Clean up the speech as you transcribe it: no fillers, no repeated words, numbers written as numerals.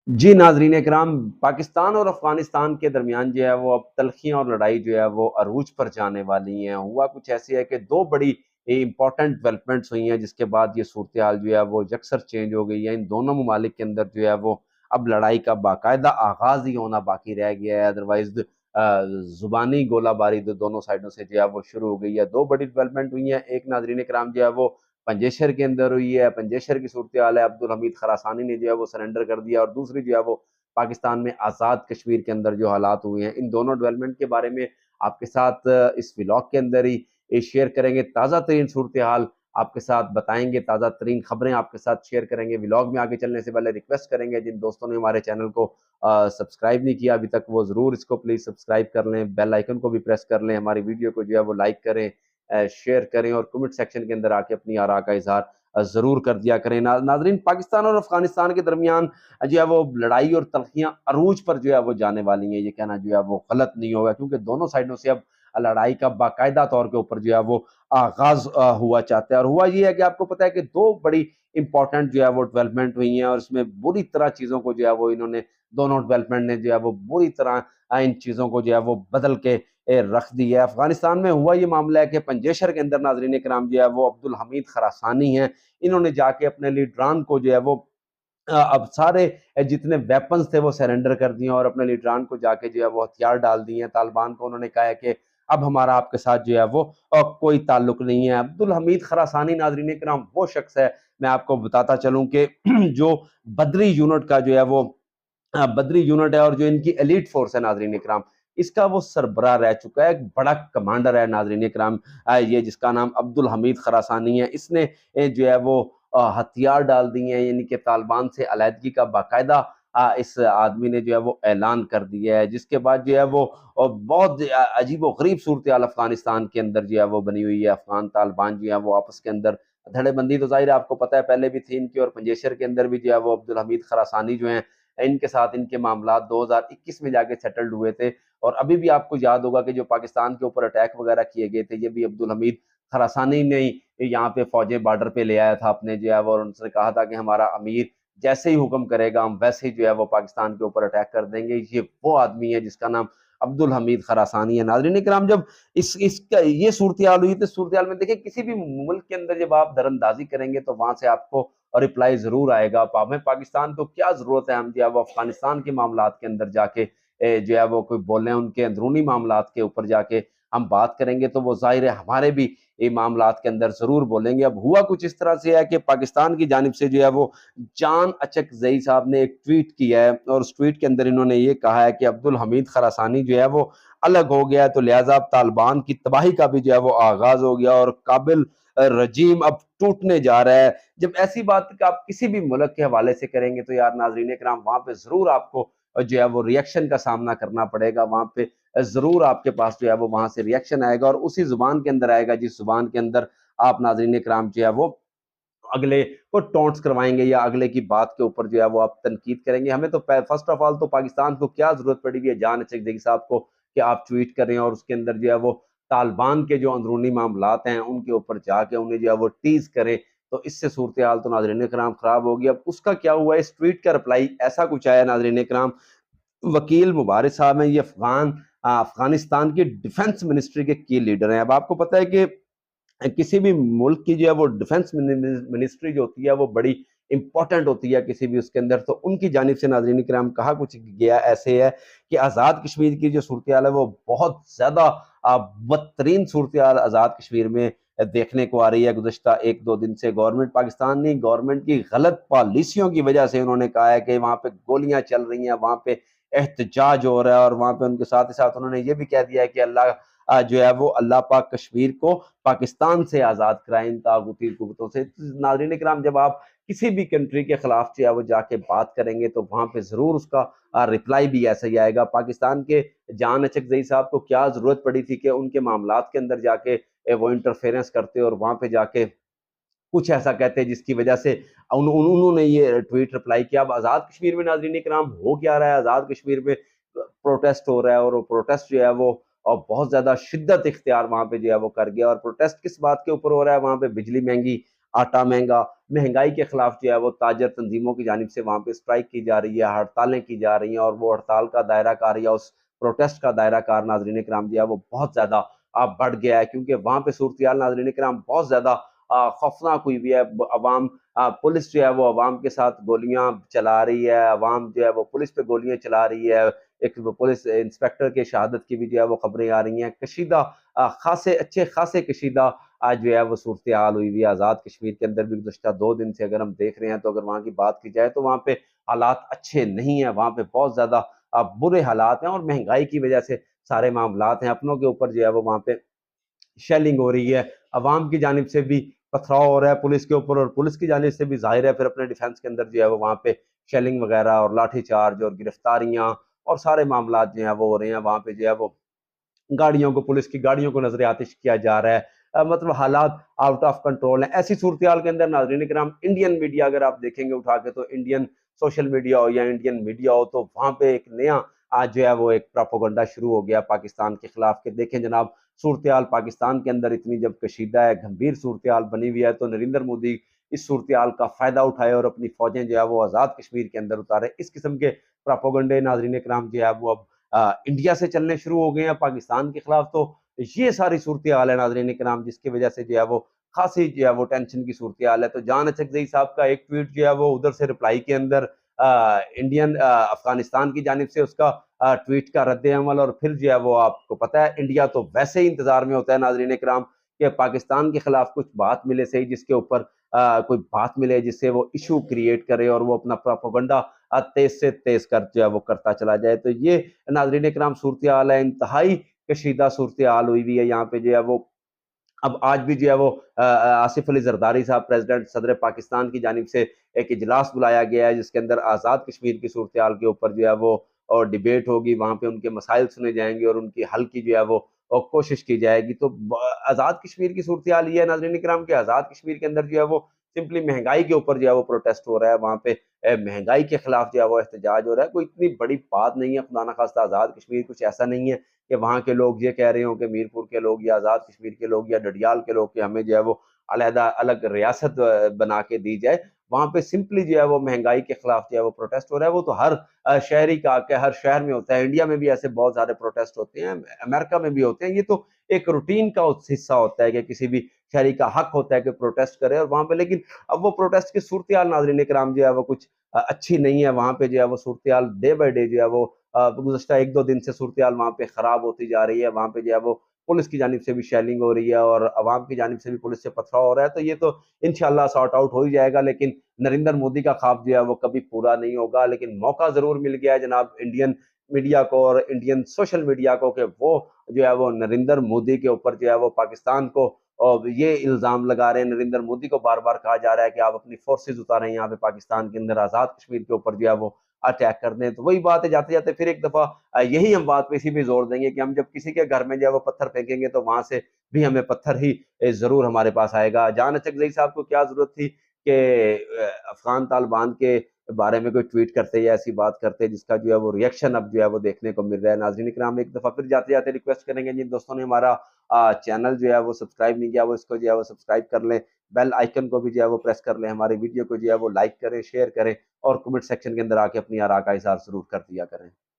जी नाजरीन इकराम, पाकिस्तान और अफगानिस्तान के दरमियान जो है वो अब तलखियाँ और लड़ाई जो है वो अरूज पर जाने वाली हैं। हुआ कुछ ऐसे है कि दो बड़ी इंपॉर्टेंट डेवलपमेंट्स हुई हैं, जिसके बाद ये सूरत हाल जो है वो यकसर चेंज हो गई है। इन दोनों ममालिक के अंदर जो है वो अब लड़ाई का बाकायदा आगाज़ ही होना बाकी रह गया है। अदरवाइज ज़ुबानी गोलाबारी दोनों साइडों से जो है वो शुरू हो गई है। दो बड़ी डेवलपमेंट हुई हैं। एक नाजरीन इकराम जो है वो पंजेशर के अंदर हुई है। पंजेशर की सूरत हाल है, अब्दुल हमीद खरासानी ने जो है वो सरेंडर कर दिया, और दूसरी जो है वो पाकिस्तान में आज़ाद कश्मीर के अंदर जो हालात हुए हैं। इन दोनों डेवलपमेंट के बारे में आपके साथ इस व्लॉग के अंदर ही शेयर करेंगे। ताज़ा तरीन सूरत हाल आपके साथ बताएंगे, ताज़ा तरीन खबरें आपके साथ शेयर करेंगे। व्लॉग में आगे चलने से पहले रिक्वेस्ट करेंगे, जिन दोस्तों ने हमारे चैनल को सब्सक्राइब नहीं किया अभी तक, वो ज़रूर इसको प्लीज़ सब्सक्राइब कर लें, बेल आइकन को भी प्रेस कर लें, हमारी वीडियो को जो है वो लाइक करें, शेयर करें, और कमेंट सेक्शन के अंदर आके अपनी आरा का इजहार ज़रूर कर दिया करें। नाजरीन, पाकिस्तान और अफगानिस्तान के दरमियान जो है वो लड़ाई और तलखियां अरूज पर जो है वो जाने वाली हैं। ये कहना जो है वो गलत नहीं होगा, क्योंकि दोनों साइडों से अब लड़ाई का बाकायदा तौर के ऊपर जो है वो आगाज हुआ चाहता है। और हुआ ये है कि आपको पता है कि दो बड़ी इंपॉर्टेंट जो है वो डेवलपमेंट हुई हैं, और इसमें बुरी तरह चीज़ों को जो है वो इन्होंने, दोनों डेवलपमेंट ने जो है वो बुरी तरह इन चीज़ों को जो है वो बदल के रख दी है। अफगानिस्तान में हुआ ये मामला है कि पंजेशर के अंदर नाजरीन कराम जो है वो अब्दुल हमीद खरासानी हैं, इन्होंने जाके अपने लीडरान को जो है वो अब सारे जितने वेपन्स थे वो सरेंडर कर दिए, और अपने लीडरान को जाके जो है वो हथियार डाल दिए हैं। तालिबान को उन्होंने कहा है कि अब हमारा आपके साथ जो है वो कोई ताल्लुक नहीं है। अब्दुल हमीद खरासानी नाजरीन कराम वो शख्स है, मैं आपको बताता चलूं कि जो बदरी यूनिट का जो है वो बदरी यूनिट है, और जो इनकी एलीट फोर्स है नाजरीन इकराम, इसका वो सरबराह रह चुका है, एक बड़ा कमांडर है नाजरीन इकराम, ये जिसका नाम अब्दुल हमीद खरासानी है। इसने जो है वो हथियार डाल दिए हैं, यानी कि तालिबान से अलहदगी का बाकायदा इस आदमी ने जो है वो ऐलान कर दिया है। जिसके बाद जो है वो बहुत अजीब व गरीब सूरत हाल अफगानिस्तान के अंदर जो है वो बनी हुई है। अफगान तालिबान जो है वो आपस के अंदर धड़ेबंदी तो जाहिर है आपको पता है पहले भी थी इनकी, और पंजेशर के अंदर भी जो है वो अब्दुल हमीद खरासानी जो है, इनके साथ इनके मामला 2021 में जाके सेटल्ड हुए थे। और अभी भी आपको याद होगा कि जो पाकिस्तान के ऊपर अटैक वगैरह किए गए थे, ये भी अब्दुल हमीद खरासानी ने ही यहाँ पे फौजें बॉर्डर पे ले आया था अपने जो है वो, और उनसे कहा था कि हमारा अमीर जैसे ही हुक्म करेगा हम वैसे ही जो है वो पाकिस्तान के ऊपर अटैक कर देंगे। ये वो आदमी है जिसका नाम अब्दुल हमीद खरासानी है। नाजरीन इकराम, जब इसका ये सूरत हाल हुई, तो सूरत हाल में देखिए किसी भी मुल्क के अंदर जब आप दरअंदाजी करेंगे तो वहां से आपको रिप्लाई जरूर आएगा। हमें पाकिस्तान को क्या जरूरत है हम जो है वो अफगानिस्तान के मामला के अंदर जाके जो है वो कोई बोले, उनके अंदरूनी मामला के ऊपर जाके हम बात करेंगे तो वो जाहिर है हमारे भी ये मामला के अंदर जरूर बोलेंगे। अब हुआ कुछ इस तरह से है कि पाकिस्तान की जानिब से जो है वो जान अचकजई साहब ने एक ट्वीट किया है, और उस ट्वीट के अंदर इन्होंने ये कहा है कि अब्दुल हमीद खरासानी जो है वो अलग हो गया है, तो लिहाजा अब तालिबान की तबाही का भी जो है वो आगाज हो गया, और काबिल रजीम अब टूटने जा रहा है। जब ऐसी बात का आप किसी भी मुल्क के हवाले से करेंगे तो यार नाजरीन कराम, वहां पे जरूर आपको जो है वो रिएक्शन का सामना करना पड़ेगा। वहां पे जरूर आपके पास जो है वो वहां से रिएक्शन आएगा, और उसी जुबान के अंदर आएगा जिस जुबान के अंदर आप नाजरीन कराम जो है वो अगले को टोंट्स करवाएंगे, या अगले की बात के ऊपर जो है वो आप तनकीद करेंगे। हमें तो फर्स्ट ऑफ ऑल तो पाकिस्तान को क्या जरूरत पड़ी हुई है जान चकदेगी साहब को कि आप ट्वीट करें, और उसके अंदर जो है वो तालिबान के जो अंदरूनी मामलात हैं उनके ऊपर जाके उन्हें जो है वो टीज करें। तो इससे सूरत हाल तो नाजरीन कराम खराब होगी। अब उसका क्या हुआ, इस ट्वीट का रिप्लाई ऐसा कुछ आया नाजरीन कराम, वकील मुबारक साहब हैं, ये अफगानिस्तान की डिफेंस मिनिस्ट्री के की लीडर हैं। अब आपको पता है कि किसी भी मुल्क की जो है वो डिफेंस मिनिस्ट्री जो होती है वो बड़ी इंपॉर्टेंट होती है किसी भी उसके अंदर, तो उनकी जानिब से नाजरीन कराम कहा कुछ गया ऐसे है कि आज़ाद कश्मीर की जो सूरत हाल है वो बहुत ज़्यादा बदतरीन सूरत हाल आज़ाद कश्मीर में देखने को आ रही है। गुज़श्ता एक दो दिन से गवर्नमेंट पाकिस्तान ने गवर्नमेंट की गलत पॉलिसियों की वजह से उन्होंने कहा है कि वहाँ पे गोलियां चल रही हैं, वहाँ पे एहतजाज हो रहा है, और वहाँ पे उनके साथ ही साथ उन्होंने ये भी कह दिया है कि अल्लाह जो है वो अल्लाह पाक कश्मीर को पाकिस्तान से आज़ाद कराएं इन तागुती कुव्वतों से। नाज़रीन इकराम, जब आप किसी भी कंट्री के खिलाफ जो है वो जाके बात करेंगे तो वहां पे जरूर उसका रिप्लाई भी ऐसा ही आएगा। पाकिस्तान के जान अचकजई साहब को क्या जरूरत पड़ी थी कि उनके मामलात के अंदर जाके वो इंटरफेरेंस करते और वहां पे जाके कुछ ऐसा कहते हैं जिसकी वजह से उन्होंने ये ट्वीट रिप्लाई किया। अब आज़ाद कश्मीर में नाजरीन कराम हो क्या रहा है, आज़ाद कश्मीर में प्रोटेस्ट हो रहा है, और वो प्रोटेस्ट जो है वो और बहुत ज़्यादा शिद्दत इख्तियार वहाँ पे जो है वो कर गया। और प्रोटेस्ट किस बात के ऊपर हो रहा है, वहाँ पे बिजली महंगी, आटा महंगा, महंगाई के खिलाफ जो है वो ताजर तंजीमों की जानिब से वहाँ पे स्ट्राइक की जा रही है, हड़तालें की जा रही हैं, और वो हड़ताल का दायरा कार या उस प्रोटेस्ट का दायरा कार नाज़रीन किराम जो है वो बहुत ज़्यादा बढ़ गया है, क्योंकि वहाँ पे सूरत-ए-हाल नाज़रीन किराम बहुत ज़्यादा खौफनाक हुई हुई है। अवाम पुलिस जो है वो अवाम के साथ गोलियां चला रही है, अवाम जो है वो पुलिस पे गोलियां चला रही है। एक पुलिस इंस्पेक्टर के शहादत की भी जो है वो खबरें आ रही हैं। कशीदा खासे अच्छे खासे कशीदा आज जो है वो सूरत हाल हुई हुई है। आज़ाद कश्मीर के अंदर भी गुज़श्ता 2 दिन से अगर हम देख रहे हैं, तो अगर वहाँ की बात की जाए तो वहाँ पे हालात अच्छे नहीं है। वहाँ पे बहुत ज़्यादा बुरे हालात हैं, और महंगाई की वजह से सारे मामलात हैं अपनों के ऊपर जो है वो वहाँ पे शेलिंग हो रही है। अवाम की जानिब से भी पथराव हो रहा है पुलिस के ऊपर, और पुलिस की जानिब से भी ज़ाहिर है फिर अपने डिफेंस के अंदर जो है वो वहाँ पे शेलिंग वगैरह और लाठीचार्ज और गिरफ्तारियाँ और सारे मामलात जो हैं वो हो रहे हैं। वहाँ पे जो है वो गाड़ियों को, पुलिस की गाड़ियों को नजर आतिश किया जा रहा है। मतलब हालात आउट ऑफ कंट्रोल है। ऐसी सूरत हाल के अंदर नाजरीन किराम, इंडियन मीडिया अगर आप देखेंगे उठा के, तो इंडियन सोशल मीडिया हो या इंडियन मीडिया हो, तो वहां पे एक नया आज जो है वो एक प्रोपोगंडा शुरू हो गया पाकिस्तान के खिलाफ। के देखें जनाब, सूरत हाल पाकिस्तान के अंदर इतनी जब कशीदा है, गंभीर सूरत हाल बनी हुई है, तो नरेंद्र मोदी इस सूरत हाल का फायदा उठाए और अपनी फौजें जो है वो आज़ाद कश्मीर के अंदर उतारे। इस किस्म के प्रोपोगंडे नाजरीन कराम जो है वो अब इंडिया से चलने शुरू हो गए हैं पाकिस्तान के खिलाफ। तो ये सारी सूरत हाल है नाजरीन कराम, जिसकी वजह से जो है वो खासी जो है वो टेंशन की सूरत हाल है। तो जान अचकजई साहब का एक ट्वीट जो है वो उधर से रिप्लाई के अंदर इंडियन अफगानिस्तान की जानिब से उसका ट्वीट का रद्द अमल, और फिर जो है वो आपको पता है इंडिया तो वैसे ही इंतजार में होता है नाजरीन कराम कि पाकिस्तान के खिलाफ कुछ बात मिले सही, जिसके ऊपर कोई बात मिले जिससे वो इशू क्रिएट करे और वो अपना प्रोपोगंडा तेज से तेज कर जो है वो करता चला जाए। तो ये नाजरीन कराम सूरत हाल है, इंतहाई कशीदा सूरत हाल हुई हुई है यहाँ पे जो है वो। अब आज भी जो है वो आसिफ अली जरदारी साहब, प्रेसिडेंट सदर पाकिस्तान की जानिब से एक इजलास बुलाया गया है, जिसके अंदर आज़ाद कश्मीर की सूरत हाल के ऊपर जो है वो और डिबेट होगी। वहाँ पे उनके मसाइल सुने जाएंगे और उनकी हल की जो है वो कोशिश की जाएगी। तो आज़ाद कश्मीर की सूरत हाल ये है नाज़रीन इकराम के, आज़ाद कश्मीर के अंदर जो है वो सिंपली महंगाई के ऊपर जो है वो प्रोटेस्ट हो रहा है। वहाँ पे महंगाई के खिलाफ जो है वो एहतजाज हो रहा है। कोई इतनी बड़ी बात नहीं है, खुदा ना खास्ता आज़ाद कश्मीर कुछ ऐसा नहीं है कि वहाँ के लोग ये कह रहे हो कि मीरपुर के लोग या आज़ाद कश्मीर के लोग या डडियाल के लोग कि हमें जो है वो अलहदा अलग रियासत बना के दी जाए। वहाँ पे सिंपली जो है वो महंगाई के खिलाफ जो है वो प्रोटेस्ट हो रहा है। वो तो हर शहरी का के हर शहर में होता है। इंडिया में भी ऐसे बहुत सारे प्रोटेस्ट होते हैं, अमेरिका में भी होते हैं। ये तो एक रूटीन का हिस्सा होता है कि किसी भी शहरी का हक होता है कि प्रोटेस्ट करे, और वहाँ पे लेकिन अब वो प्रोटेस्ट की सूरत हाल नाजरीन कराम जो है वो कुछ अच्छी नहीं है। वहाँ पे जो है वो सूरत हाल डे बाई डे जो है वो गुज़श्ता 1-2 दिन से सूरत हाल वहाँ पे खराब होती जा रही है। वहाँ पे जो है वो पुलिस की जानिब से भी शेलिंग हो रही है और अवाम की जानिब से भी पुलिस से पथराव हो रहा है। तो ये तो इंशाल्लाह सॉर्ट आउट हो ही जाएगा, लेकिन नरेंद्र मोदी का ख्वाब जो है वो कभी पूरा नहीं होगा। लेकिन मौका ज़रूर मिल गया है जनाब इंडियन मीडिया को और इंडियन सोशल मीडिया को कि वो जो है वो नरेंद्र मोदी के ऊपर जो है वो पाकिस्तान को और ये इल्ज़ाम लगा रहे हैं। नरेंद्र मोदी को बार-बार कहा जा रहा है कि आप अपनी फोर्सेज़ उतारें यहाँ पे पाकिस्तान के अंदर, आज़ाद कश्मीर के ऊपर जो है वो अटैक कर दें। तो वही बात है, जाते-जाते फिर एक दफ़ा यही हम बात पे इसी पे ज़ोर देंगे कि हम जब किसी के घर में जो है वो पत्थर फेंकेंगे, तो वहाँ से भी हमें पत्थर ही ज़रूर हमारे पास आएगा। जान अचकज़ई साहब को क्या ज़रूरत थी कि अफ़गान तालिबान के बारे में कोई ट्वीट करते या ऐसी बात करते, जिसका जो है वो रिएक्शन अब जो है वो देखने को मिल रहा है। नाज़रीन इकराम, एक दफ़ा फिर जाते-जाते रिक्वेस्ट करेंगे जिन दोस्तों ने हमारा चैनल जो है वो सब्सक्राइब नहीं किया, वो इसको जो है वो सब्सक्राइब कर लें। बेल आइकन को भी जो है वो प्रेस कर लें। हमारी वीडियो को जो है वो लाइक करें, शेयर करें और कमेंट सेक्शन के अंदर आके अपनी आरा का इज़हार ज़रूर कर दिया करें।